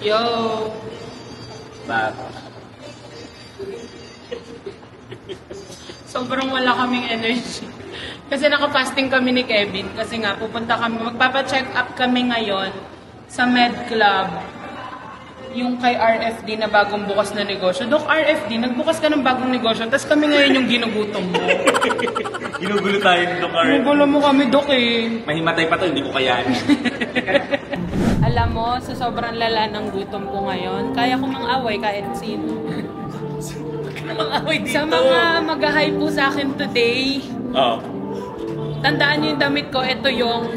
Yo! Bakit? Sobrang wala kaming energy. Kasi nakapasting kami ni Kevin. Kasi nga, pupunta kami, magpapacheck up kami ngayon sa Med Club. Yung kay RFD na bagong bukas na negosyo. Dok, RFD, nagbukas ka ng bagong negosyo, tapos kami ngayon yung ginugutom mo. Ginugulo tayo ni Dok RFD. Ginugulo mo kami, Dok eh. Mahimatay pa to, hindi ko kayanin. Alam mo, sa sobrang lala ng gutom ko ngayon, kaya ko mang-away kahit sino. Mang-away dito. Sa mga mag-hi po sa akin today, Oo. tandaan niyo yung damit ko, ito yung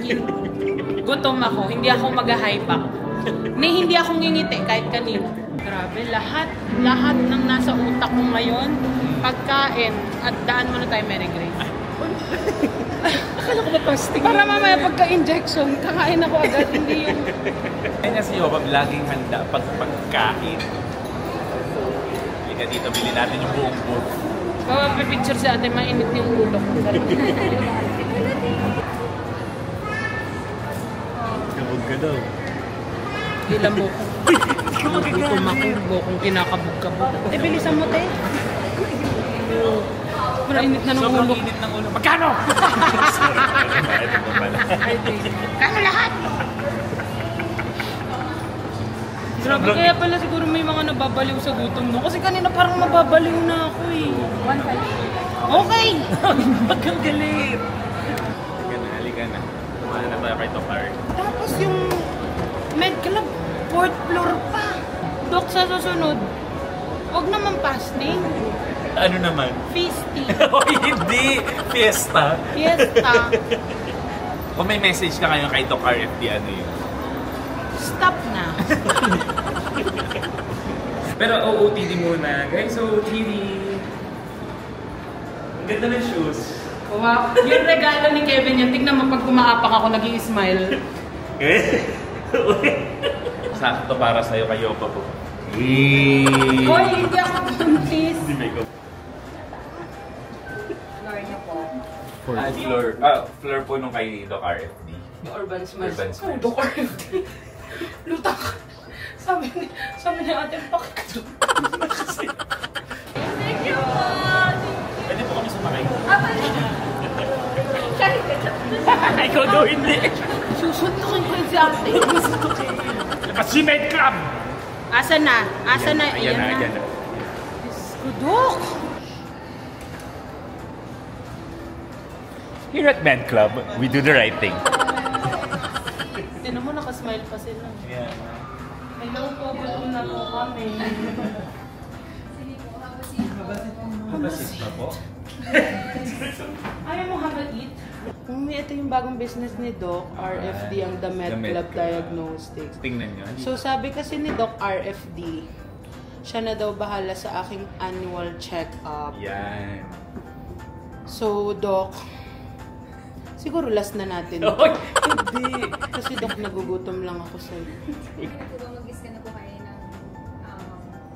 gutom ako, hindi ako mag-hi back. Hindi ako ngingiti kahit kanino. Grabe, lahat ng nasa utak ko ngayon, pagkain, at daan mo na tayo, Mary Grace. Akala ko mapasting. Para mamaya pagka-injection, kakain ako agad, hindi yung... Kaya nga si Yobab, laging handa pag pagkain. Halika dito, bilhin natin yung buong booth. Bawa picture sa atin, mainit yung ulo ko. Kabog ka daw. Ilan mo ko. Gutom ako, bukong kinakabog-kabog. Bilisan mo, te. Mainit na ng ulo. Sobrang init ng ulo. Magkano? Kano lahat? Grabe, kaya pala siguro may mga nababaliw sa gutom, no? Kasi kanina parang mababaliw na ako eh. 1-5. Okay! Wag kang galit. Halika na. Tumana na ba kay Tokar? Tapos yung Med Club, 4th floor pa. Dok, sa susunod, wag naman fasting. Ano naman? Feasting. Hoy, hindi! Fiesta! Fiesta. Kung may message ka ngayon kay Doc RFD, ano yun? Stop na. Pero OOTD muna. Guys, OOTD. Ang ganda ng shoes. Wow. Yung regalo ni Kevin yan, tignan mo pag kumaapak ako, nag-i-smile. Sakto para sa'yo kayo pa po. Hoy, hindi ako buntis. Hindi may go. Floor niya po. Floor po nung kay Doc RFD. Yung Urban Smash. Urban Smash. Oh, Doc RFD. Lutak. Sabi ni ate, pakit. Thank you po. Pwede po kami sumakay. Ikaw daw hindi. Susuntukin ko yung si ate. Si Med Club! Asa na? Asa na? Ayan na. Diyos ko, Dok. Here at Med Club, we do the right thing. Tinan mo, nakasmile pa sila. Yeah. Hello po, gutom na po kami. Mabasit pa po? Ayaw mo have a eat? Ito yung bagong business ni Doc, RFD, ang The Med Club Diagnostics. Tingnan nyo. So sabi kasi ni Doc RFD, siya na daw bahala sa aking annual check-up. Yan. So Doc, siguro last na natin. Oy! Hindi! Kasi Doc, nagugutom lang ako sa'yo. Pwede po ba mag-scan na po kayo ng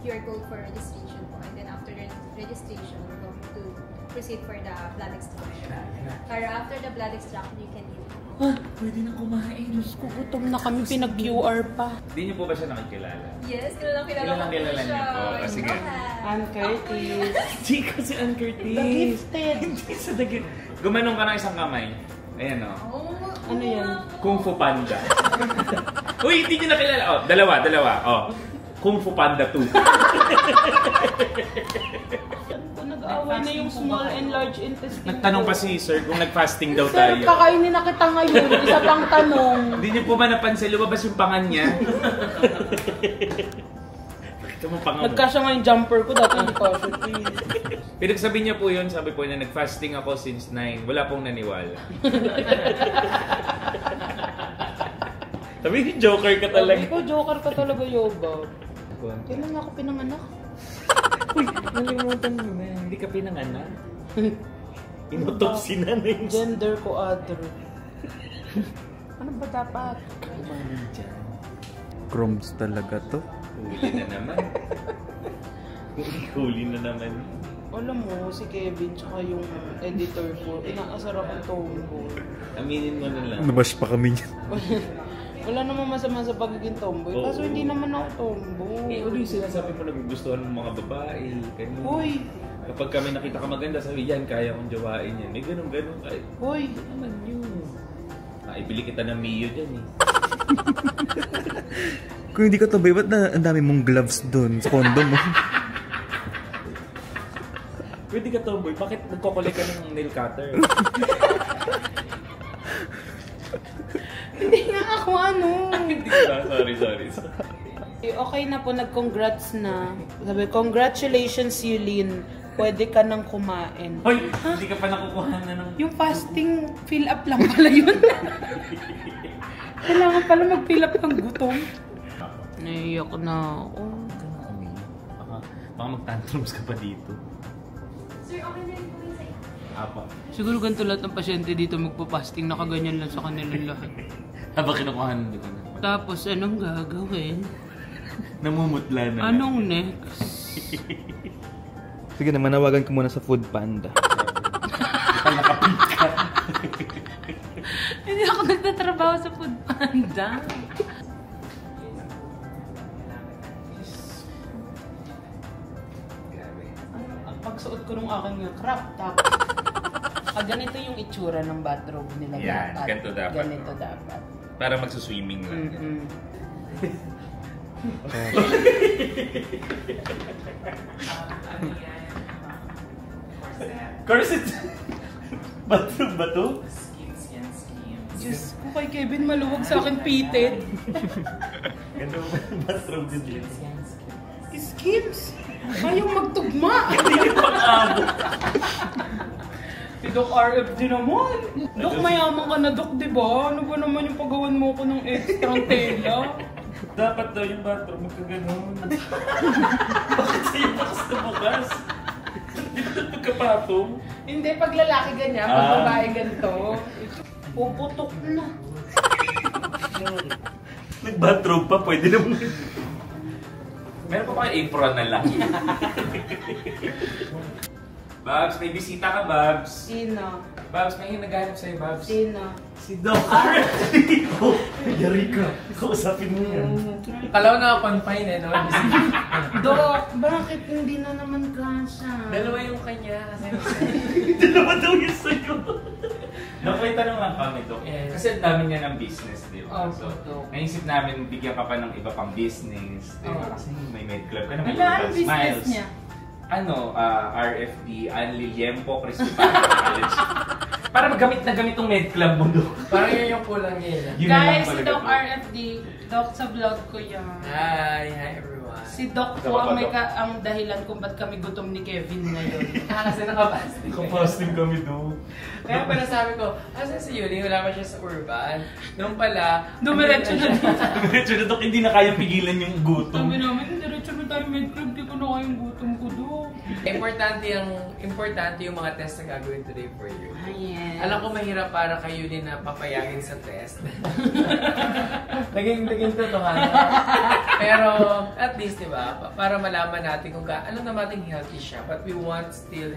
QR code for registration po, and then after the registration, we're going to proceed for the blood extraction. Pero after the blood extraction, you can eat. Pwede na kumain. Diyos ko, gutom na kami, pinag-QR pa. Hindi niyo po ba siya nakikilala? Yes, kilala Kilalang kilala niyo po. Sige. Ann Curtis. Hindi ko si Ann Curtis. The Gifted. Hindi sa The Gifted. Gumanong ka ng isang kamay. Ayan o. Ano yan? Kung Fu Panda. Uy, hindi niyo nakilala. Oh, dalawa. Oh. Kung Fu Panda 2. Nag-away na yung small and large intestine. Nagtanong pa si Sir kung nag-fasting daw Sir, tayo. kakainin na kita ngayon. Isa pang tanong. Hindi niyo po ba napansin, lumabas yung pangan niya? Bakit mo pangan mo? Nagkasya nga yung jumper ko, dati hindi ko siya. Pinagsabi niya po yun, sabi po niya, nag-fasting ako since 9. Wala pong naniwala. Sabi niya, joker ka talaga. Ikaw, joker ka talaga, Yoba. Kailan nga ako pinanganak? Uy, nalimutan mo na. Hindi ka pinanganak. Inotopsi na yung Gender ko, other. Ano ba dapat? kumain dyan. Crumbs talaga to. Huli na naman. Huli na naman. Alam mo, si Kevin tsaka yung editor ko, inaasar akong tone ko. Aminin mo na lang. Nabash pa kami niyan. Wala namang masama sa pagiging tomboy. Oo. Kaso hindi naman ako tomboy. Eh, uli sinasabi mo nagugustuhan ng mga babae. Ganun. Hoy! Kapag kami nakita ka maganda, sabi yan, kaya kong jawain yan. May ganun-ganun. Ay, Hoy! ano naman yun? Ibili kita ng Mio dyan eh. Kung hindi ka tomboy, ba't na ang dami mong gloves dun sa condom mo? Pwede ka tomboy, bakit nagko-collect ka ng nail cutter? Hindi nga ako ano. Hindi ko lang, sorry. Okay na po, nag-congrats na. Sabi, congratulations Yulin. Pwede ka nang kumain. Hoy, hindi ka pa nakukuha na ng... Yung fasting fill up lang pala yun. Kailangan pala mag-fill up ng gutom. Naiyak na ako. Baka mag-tantrums ka pa dito. Sir, okay na rin po yung sa inyo. Apa. Siguro ganito lahat ng pasyente dito magpa-fasting, nakaganyan lang sa kanilang lahat. Habang kinukuhanan dito na. Tapos, anong gagawin? Namumutla na. Anong next? Sige na, manawagan ko muna sa Food Panda. Nakapit ka. Hindi ako nagtatrabaho sa Food Panda. Ang pagsuot ko nung aking crop top. Ganito yung itsura ng bathrobe nila. Yan, dapat. ganito dapat. Ganito dapat. Para magsuswimming lang. Mm-mm. Corset! Bathroom ba to? Diyos ko kay Kevin, maluwag sa akin pitted. Ganda mo ba yung bathroom din? Skims! Ayaw magtugma! Hindi ka pang-abot. Si Doc RFD naman. Doc, mayaman ka na, Doc, di ba? Ano ba naman yung paggawan mo ko ng extra tela? Dapat daw yung bathroom magkaganon. Bakit sa'yo bakas na bukas? Hindi ba ito magkapatong? Hindi, pag lalaki ganyan, pag babae ganito, puputok na. Nag-bathroom pa, pwede naman. Meron pa kayo apron na lang. Babs, may bisita ka, Babs. Sino? Babs, may naghanap sa'yo, Babs. Sino? Si Doc. Oh, yari ka. Kausapin mo yan. Kalaw na confine eh, no? Doc, bakit hindi na naman kasha? Dalawa yung kanya kasi Dalawa daw yung sa'yo. Doc, may tanong lang kami, Doc. Yes. Kasi ang dami niya ng business, di ba? Opo, So, Doc. naisip namin bigyan ka pa ng iba pang business. Di ba? Oo. Kasi may med club ka na, may Ano ang Urban business Smiles. niya? RFD, Anli Liempo, Crispy Panda College. Para magamit na gamit tong med club mo, Doc. parang yun yung kulang niya. Yun na lang Guys, si talaga, Doc Doc. RFD, Doc sa vlog ko yan. Hi everyone. Si Doc po ang may ang dahilan kung ba't kami gutom ni Kevin ngayon. Kasi nakapasting. Kapasting kami, Doc. Kaya pala sabi ko, asan si Yuli? Wala pa siya sa urban. Noong pala, Dumiretso na dito. Diretso na, Doc, hindi na kaya pigilan yung gutom. Sabi namin, diretso na tayo med club, di ko na kayang gutom ko, Doc. Importante yung mga test na gagawin today for you. Ayan. Alam ko mahirap para kay Yuli na papayagin sa test. naging totohanan. Pero at least, di ba, para malaman natin kung alam naman healthy siya. But we want still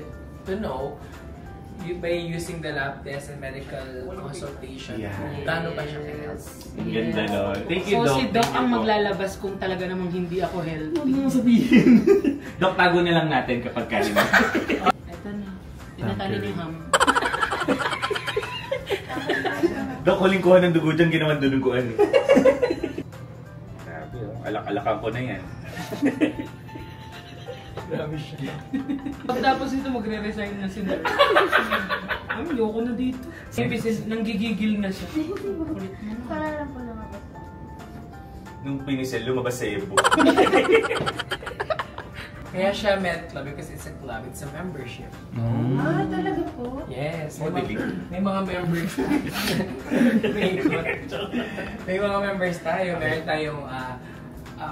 to know by using the lab test and medical consultation Yeah. kung gaano pa siya ka-healthy. Ang ganda nun. Thank you, So Doc. si Doc Thank you ang po. maglalabas kung talaga namang hindi ako healthy. Huwag mo sabihin. Doc, tago na lang natin kapag kanina. Ito na. Tinatali na yung ham. Doc, huling kuha ng dugo dyan, ginawan duduguan. Grabe, oh. Alak-alakan ko na yan. Grabe siya. Pagtapos ito, magre-resign na si Nerd. Ay, ayoko na dito. Kasi nanggigigil na siya. Kulit na. Para lang po lumabas. Nung pinisel, lumabas sa ebo. Kaya siya med club because it's a club, it's a membership. Ah, talaga po? Yes, Oh, may mga members may mga members tayo. Meron tayong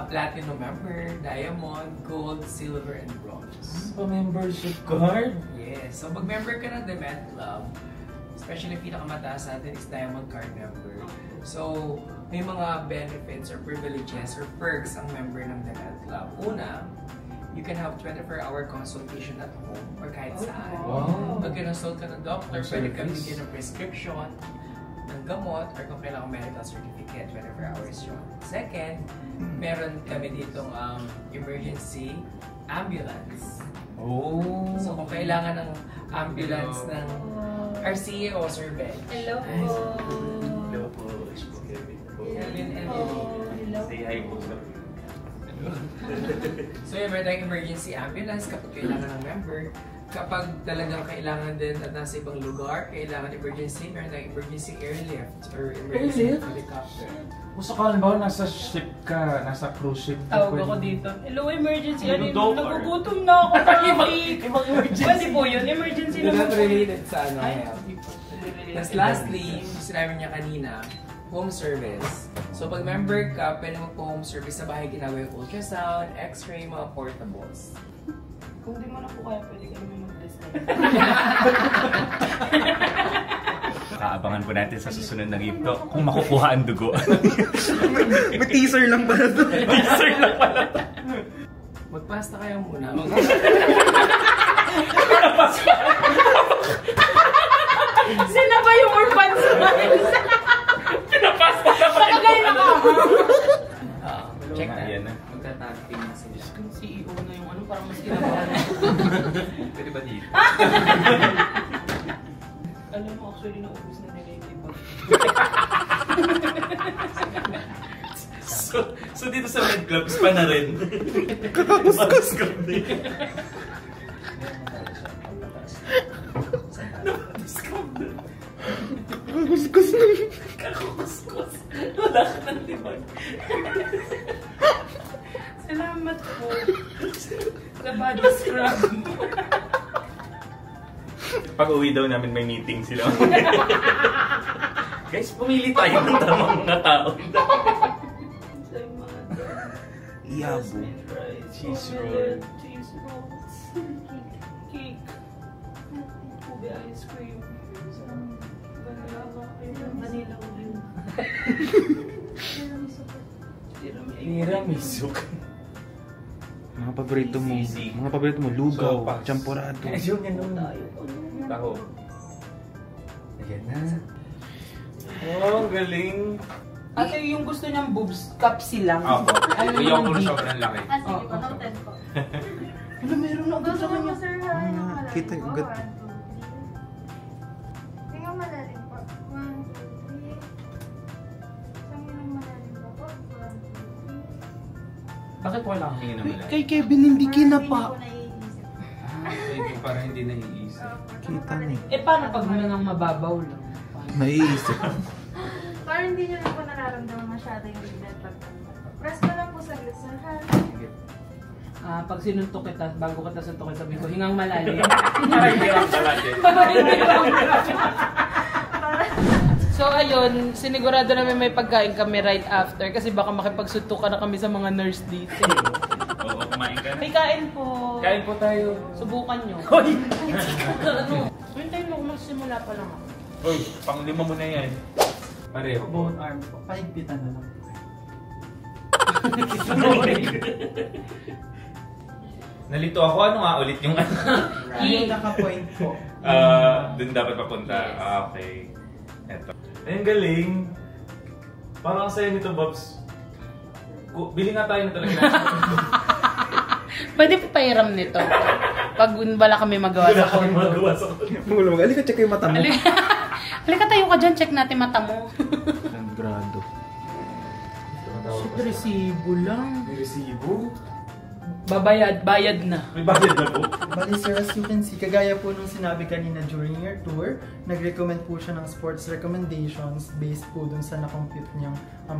platinum member, diamond, gold, silver, and bronze. Pa-membership card? Yes, so mag-member ka ng The Med Club, especially yung pinakamataas natin is diamond card member. So, may mga benefits or privileges or perks ang member ng The Med Club. Una, you can have 24-hour consultation at home or kahit saan. Wow. Mag-consult ka ng doctor, Ang pwede ka service. bigyan ng prescription, ng gamot, or kung kailangan medical certificate. get 24 hours yun. Second, meron kami ditong emergency ambulance. Oh. So kung kailangan ng ambulance ng our CEO, Sir Ben. Hello po. Hello po. Kevin po. Kevin and Hello. Say hi po sa So yun, meron tayong emergency ambulance kapag kailangan ng member. Kapag talagang kailangan din at nasa ibang lugar, kailangan emergency, meron tayong emergency airlift or emergency helicopter. Kung sakaling ba nasa ship ka, nasa cruise ship ka, Tawag ako dito. Hello, emergency. Ano yun? Doktor. Nagugutom na ako. Ibang emergency. Pwede po yun. Emergency Not naman po. related sa ano. Ay, Health. hindi po. Tapos lastly, yung sinabi niya kanina, home service. So pag member ka, pwede mo po home service sa bahay ginagawa yung ultrasound, x-ray, mga portables. Kung di mo na po kaya, pwede ka naman mag-test na. Kaabangan po natin sa susunod na game to kung makukuha ang dugo. May teaser lang pala to. Teaser lang pala. Magpasta kayo muna. Sinaba yung orphan science. Pinapasta na pa. Palagay na ka. Check na. Ayan na. Magta-tapping na sila. Kung CEO na yung ano, parang mas kinabahan. Pwede ba dito? Alam mo, actually, naubos na nila yung iba. So dito sa Med Clubs pa na rin. Kakakuskus ka din. Kakuskus na. Kakakuskus. Wala ka ng libag. Salamat po. Sa body scrub. Pag uwi daw namin may meeting sila. Guys, pumili tayo ng tamang mga tao. Sa mga Yabo. Cheese roll. cheese rolls, cake, ube ice cream, vanilla cream. Tiramisu. Mga paborito mo. Sisig. Mga paborito mo. Lugaw. Sopas. Champurado. Ayun yan nun. Taho. Ayan na. Oh, ang galing. Ate, yung gusto niyang boobs, capsule lang. Opo. Ayaw Ayaw ko naman na deep. sobrang laki. Ah, sige po. Noted po. Ano, meron na agad sa kanya. Sir, hi. Kita yung agad. Tingnan malalim po. 1, 2, 3. Tingnan malalim po po. 1, 2, 3. Bakit po kailangan tingin ng malaki? Kay Kevin hindi kinapa. Ay, parang hindi naiisip. Kita na eh. Eh, paano pag nangang mababaw lang? Naiisip. Parang hindi nyo lang po nararamdaman masyado yung bigat pagtanda. Press ko lang po sa sir. Pag sinuntok kita, bago kita suntokin, sabi ko, hingang malalim. Parang hindi lang palagi. So ayun, sinigurado namin may pagkain kami right after kasi baka makipagsuntukan na kami sa mga nurse dito. Oo, kumain ka na. May kain po. Kain po tayo. Subukan nyo. Hoy! Ano? Hintayin mo, magsimula pa lang ako. Uy, pang-lima mo na yan. Pareho po. Both arm po. Paigpitan na lang. Nalito ako. Ano nga ulit yung ano? Yung naka-point po. Dun dapat papunta. Okay. Eto. Ayun, galing. Parang ang saya nito, Bobs. Bili nga tayo na talaga. Pwede pa pahiram nito. Pag wala kami magawa sa condo. Magawa sa condo. Mula mag-alika, check yung mata mo. Halika tayo ka dyan, check natin mata mo. Grado. Resibo lang. May resibo? Bayad na. May bayad na po? Bali sir, as you can see, kagaya po nung sinabi kanina during your tour, nag-recommend po siya ng sports recommendations based po dun sa na-compute niyang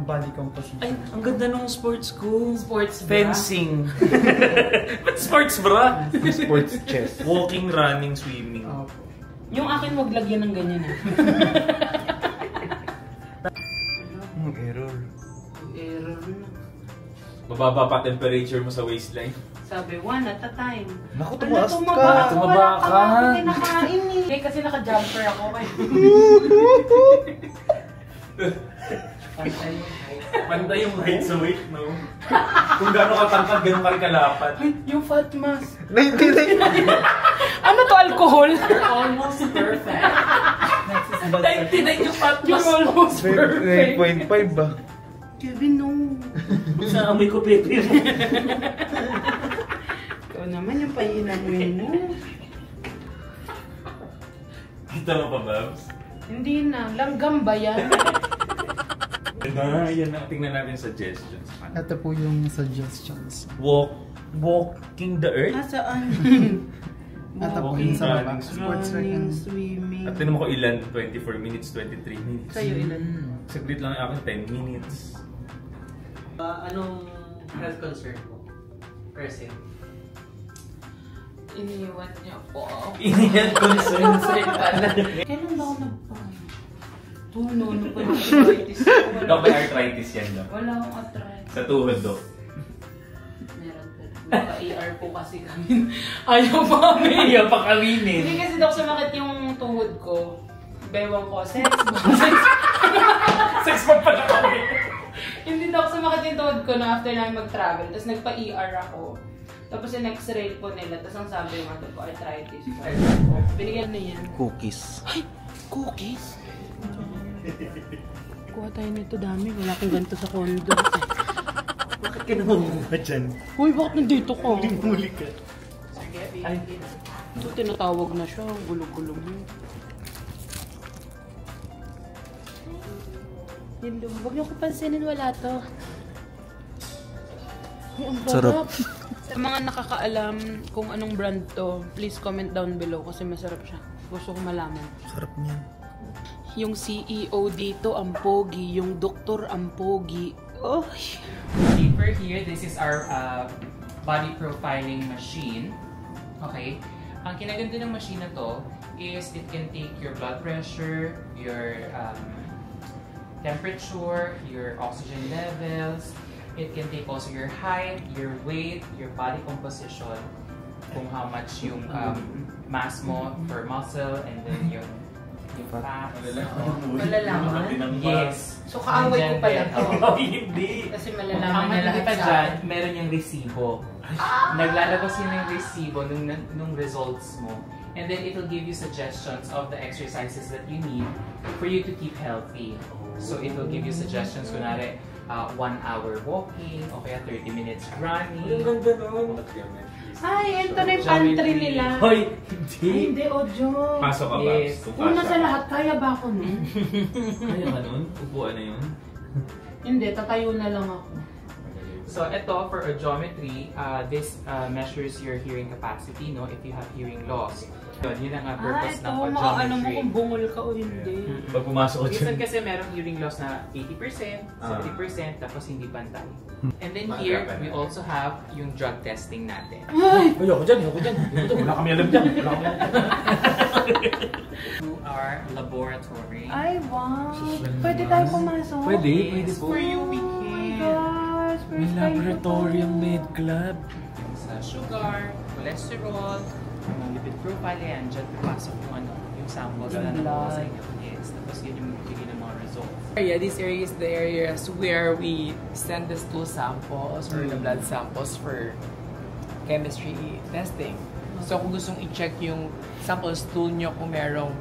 body composition. Ay, ang ganda nung sports ko. Sports bra. Fencing. Ba't sports bra? Sports chess. Walking, running, swimming. Opo. Yung akin wag lagyan ng ganyan eh. Error. Error na. Mababa pa temperature mo sa waistline. Sabi, one at a time. Naku, Ano, tumaas tumaba ka. ako, Tumaba wala ka. pa akong kinakain eh. Eh, kasi naka-jumper ako eh. Pantay yung height sa weight, no? Kung gano'ng katangkad, gano'ng kalkalapad. Ay, yung fat mass. Hindi. Ano to, alcohol? You're almost perfect. Next is blood section. 99 yung patmos. You're almost perfect. 9.5 ba? Kevin, no. Sa amoy ko, Pepe. Ikaw naman yung paiinamuin mo. Kita mo pa, Babs? Hindi na. Langgam ba yan? Yan na. Tingnan natin suggestions. Ito po yung suggestions. Walking the earth? Saan? Ito po Walking, yung sa baba. running, Sports Running, recommend. swimming. At tinan mo ko ilan, 24 minutes, 23 minutes. Sa'yo ilan? Saglit lang yung akin, 10 minutes. Anong health concern mo? Person. Iniwan niya po ako. Yan, concern sa pala. Kailan ba ako nagpaano? Tuno, ano pa yung arthritis ko? Dok, may arthritis yan, Dok. Wala akong arthritis. Sa tuhod, Dok. Meron po. Naka-ER po kasi kami. Ayaw pa kami. Ayaw pa kawinin. Hindi kasi Dok, sumakit yung tuhod ko. Bewang ko, sex ba? Sex pa pala kami. Hindi Dok, sumakit yung tuhod ko na after namin mag-travel. Tapos nagpa-ER ako. Tapos yung x-ray po nila. Tapos ang sabi yung ano po, arthritis. Binigyan na yan. Cookies. Ay! Cookies? Kuha tayo nito dami. Wala akong ganito sa condo. Bakit ka namumuha dyan? Uy, bakit nandito ka? Muli ka. Ay, ito tinatawag na siya. Gulo-gulo mo. Hello. Huwag niyo ko pansinin. Wala to. Ay, ang Sarap. Sa mga nakakaalam kung anong brand to, please comment down below kasi masarap siya. Gusto ko malaman. Sarap niyan. Yung CEO dito, ang pogi. Yung doktor, ang pogi. Oh. Deeper here, this is our body profiling machine. Okay? Ang kinaganda ng machine na to is it can take your blood pressure, your temperature, your oxygen levels. It can take also your height, your weight, your body composition, kung how much yung mass mo per muscle, and then yung fat. Malalaman? Yes. So, kaaway ko pala to. Oh, hindi. Kasi Ang malalaman na malaki lahat pa sa dyan, meron yung resibo. Naglalabas yun ng resibo nung results mo. And then it will give you suggestions of the exercises that you need for you to keep healthy. So it will give you suggestions, kunwari, 1 hour walking, o kaya 30 minutes running. Ay, ito na yung pantry nila. Hoy! Ay, hindi, Ojo. Pasok ka, Yes. Babs. Kung Una pasok. sa lahat, kaya ba ako nun? Kaya ka nun? Upuan na yun? Hindi, tatayo na lang ako. So ito, for audiometry, this measures your hearing capacity, no? If you have hearing loss. Yun ang purpose ng ano mo kung audiometry. bungol ka o hindi. Pag pumasok ko Minsan dyan. kasi merong hearing loss na 80%, 70%, tapos hindi pantay. And then Maaga here, pa na. we also have yung drug testing natin. Ayoko dyan. Wala kami alam dyan. To our laboratory. Ay, wow. Pwede tayo pumasok? Pwede Yes, po. for you we Oh my can. gosh, May first time ko to. laboratory ang med club. Sa sugar, cholesterol, yung lipid profile, yan, dyan papasok yung ano, yung samples na nakuha sa inyo. Yes, tapos yun yung bigay ng mga results. Yeah, this area is the areas where we send the stool samples or the blood samples for chemistry testing. So kung gustong i-check yung sample stool nyo kung merong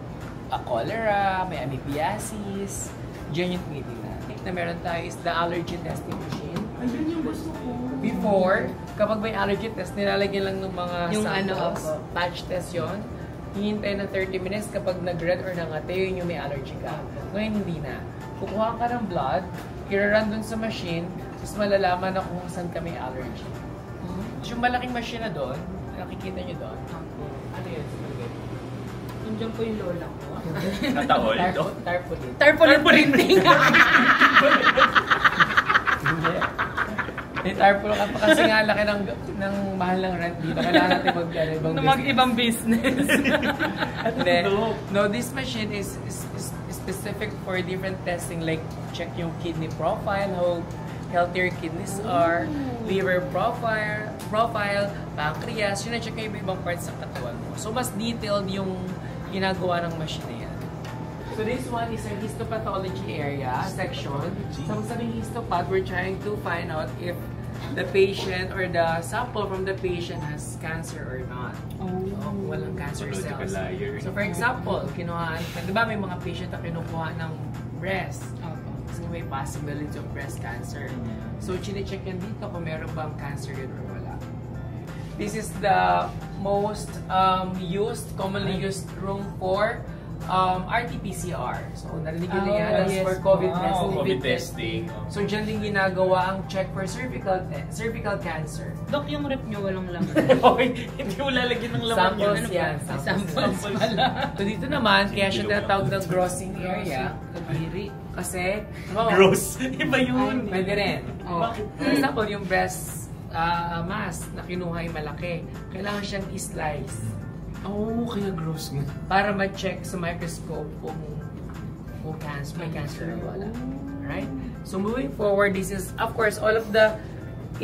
cholera, may amebiasis, dyan yung tinitingnan. Na meron tayo is the allergy testing machine. Ayun yung gusto ko. Before, kapag may allergy test, nilalagyan lang ng mga Yung samples. ano, Patch test yon. Hihintay ng 30 minutes kapag nag-red or nangate, yun yung may allergy ka. Ngayon hindi na. Kukuha ka ng blood, i-run dun sa machine, tapos malalaman na kung saan ka may allergy. Yung malaking machine na doon, nakikita nyo doon. Ano yun? Nandiyan po yung lola ko. Nataol? Tarpaulin. Tarpaulin printing. May tarpaulin ka pa kasi nga laki ng mahal ng rent dito. Kailangan natin mag-ibang Mag-ibang business. Then, no, this machine is specific for different testing, like check yung kidney profile, how healthy your kidneys are, liver profile, pancreas, yun na-check yung ibang parts ng katawan mo. So, mas detailed yung ginagawa ng machine na yan. So, this one is our histopathology area section. Sa sabing histopad, we're trying to find out if the patient or the sample from the patient has cancer or not. Kung walang cancer Pathological cells. liar. So for example, kinuhaan, di ba may mga patient na kinukuha ng breast? Kasi may possibility of breast cancer. So chine-check yan dito kung meron bang cancer yun or wala. This is the most commonly used room for RT-PCR. So, narinig yun na yan. That's for COVID testing. COVID testing. So, dyan din ginagawa ang check for cervical cancer. Dok, yung rep nyo walang laman. Okay, hindi mo lalagyan ng laman yun. Samples yan. Samples pala. So, dito naman, kaya siya tinatawag na grossing area. Kadiri. Kasi, Gross. Iba yun. pwede rin. For example, yung breast mass na kinuha ay malaki. Kailangan siyang i-slice. Kaya gross nga. Para ma-check sa microscope kung may cancer or wala. Alright? So moving forward, this is, of course, all of the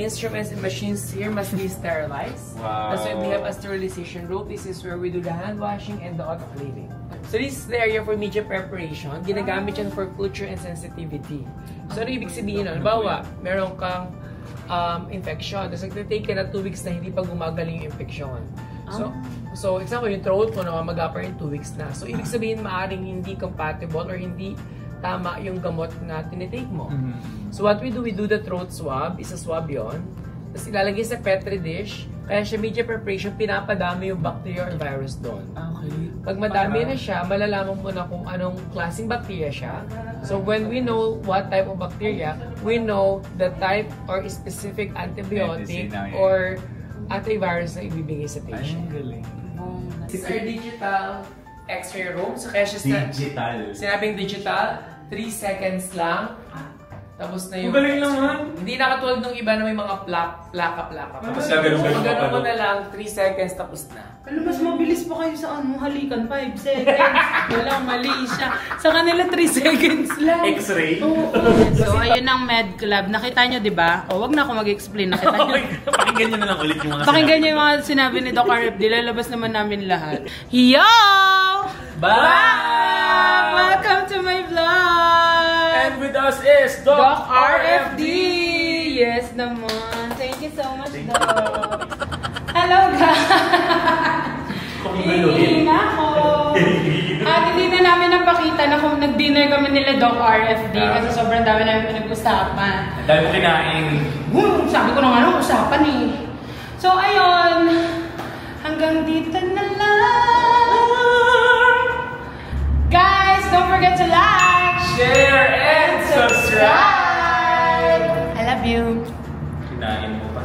instruments and machines here must be sterilized. Wow. That's why we have a sterilization room. This is where we do the hand washing and the autoclaving. So this is the area for media preparation. Ginagamit yan for culture and sensitivity. So ano ibig sabihin nun? Halimbawa, meron kang infection. Tapos nag-take ka na 2 weeks na hindi pa gumagaling yung infection. So example, yung throat mo namamaga pa rin 2 weeks na. So, ibig sabihin, maaaring hindi compatible or hindi tama yung gamot na tinitake mo. So, what we do the throat swab. Isa swab yon. Tapos ilalagay sa Petri dish. Kaya siya media preparation, pinapadami yung bacteria or virus doon. Okay. Pag madami na siya, malalaman mo na kung anong klaseng bacteria siya. So, when we know what type of bacteria, we know the type or specific antibiotic or antivirus na ibibigay sa patient. galing. This is our digital x-ray room. So, kaya siya Digital. sinabing digital, 3 seconds lang. Tapos na yung... Ang galing naman! Hindi nakatulad ng iba na may mga plaka. Tapos gagano'n-gano'n pa Magano'n mo na lang, 3 seconds, tapos na. Ano, mas mabilis pa kayo sa halikan, 5 seconds. Walang mali siya. Sa kanila, 3 seconds lang. X-ray? So, ayun ang med club. Nakita nyo, di ba? O, wag na ako mag-explain. Nakita nyo. Pakinggan nyo na lang ulit yung mga Pakinggan nyo yung mga sinabi ni Doc RFD. Lalabas naman namin lahat. Yo! Bye! Welcome to my vlog! And with us is Doc RFD! Yes naman. Thank you so much, Doc. Hello, guys! Hihingi na ako. At hindi na namin napakita na kung nag-dinner kami nila Doc RFD kasi sobrang dami namin pinag-usapan. Dahil mo kinain. Sabi ko na nga usapan eh. So, ayun. Hanggang dito na lang. Guys, don't forget to like, Share and subscribe! I love you. Kinain mo pa.